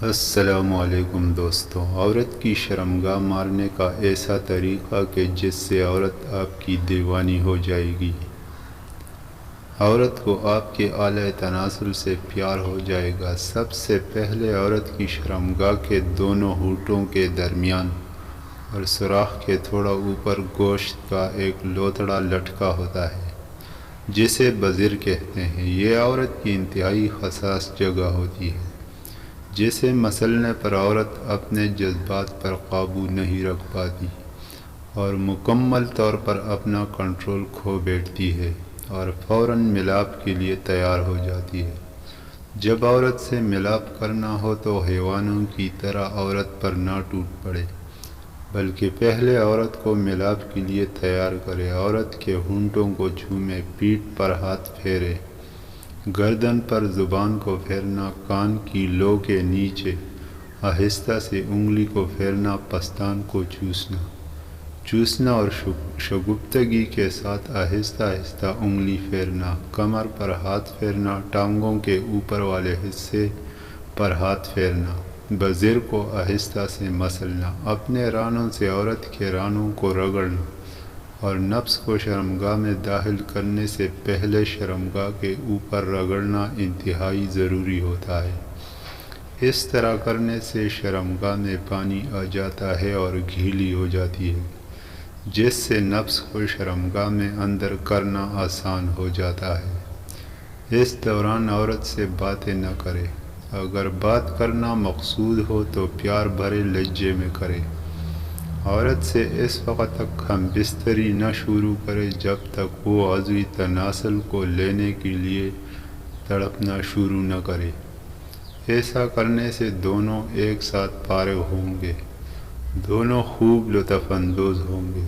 السلام علیکم دوستوں۔ عورت کی شرمگاہ مارنے کا ایسا طریقہ کہ جس سے عورت آپ کی دیوانی ہو جائے گی۔ عورت کو آپ کے اعلی تناسل سے پیار ہو جائے گا۔ سب سے پہلے عورت کی شرمگاہ کے دونوں ہونٹوں کے درمیان اور سوراخ کے تھوڑا اوپر گوشت کا ایک لوتھڑا لٹکا ہوتا ہے جسے بزر کہتے ہیں۔ یہ عورت کی انتہائی حساس جگہ ہوتی ہے جسے مسلنے پر عورت اپنے جذبات پر قابو نہیں رکھ پاتی اور مکمل طور پر اپنا کنٹرول کھو بیٹھتی ہے اور فوراً ملاپ کے لیے تیار ہو جاتی ہے۔ جب عورت سے ملاپ کرنا ہو تو حیوانوں کی طرح عورت پر نہ ٹوٹ پڑے بلکہ پہلے عورت کو ملاپ کے لیے تیار کرے۔ عورت کے ہونٹوں کو چومے، پیٹھ پر ہاتھ پھیرے، گردن پر زبان کو پھیرنا، کان کی لو کے نیچے آہستہ سے انگلی کو پھیرنا، پستان کو چوسنا اور شگفتگی کے ساتھ آہستہ آہستہ انگلی پھیرنا، کمر پر ہاتھ پھیرنا، ٹانگوں کے اوپر والے حصے پر ہاتھ پھیرنا، بزر کو آہستہ سے مسلنا، اپنے رانوں سے عورت کے رانوں کو رگڑنا اور نفس کو شرمگاہ میں داخل کرنے سے پہلے شرمگاہ کے اوپر رگڑنا انتہائی ضروری ہوتا ہے۔ اس طرح کرنے سے شرمگاہ میں پانی آ جاتا ہے اور گیلی ہو جاتی ہے جس سے نفس کو شرمگاہ میں اندر کرنا آسان ہو جاتا ہے۔ اس دوران عورت سے باتیں نہ کرے۔ اگر بات کرنا مقصود ہو تو پیار بھرے لہجے میں کرے۔ عورت سے اس وقت تک ہم بستری نہ شروع کرے جب تک وہ عضوی تناسل کو لینے کے لیے تڑپنا شروع نہ کرے۔ ایسا کرنے سے دونوں ایک ساتھ فارغ ہوں گے، دونوں خوب لطف اندوز ہوں گے۔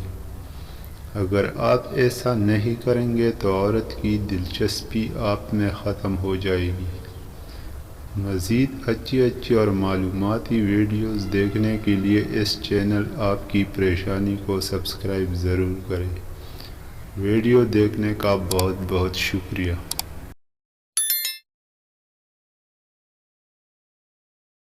اگر آپ ایسا نہیں کریں گے تو عورت کی دلچسپی آپ میں ختم ہو جائے گی۔ مزید اچھی اور معلوماتی ویڈیوز دیکھنے کے لیے اس چینل آپ کی پریشانی کو سبسکرائب ضرور کریں۔ ویڈیو دیکھنے کا بہت بہت شکریہ۔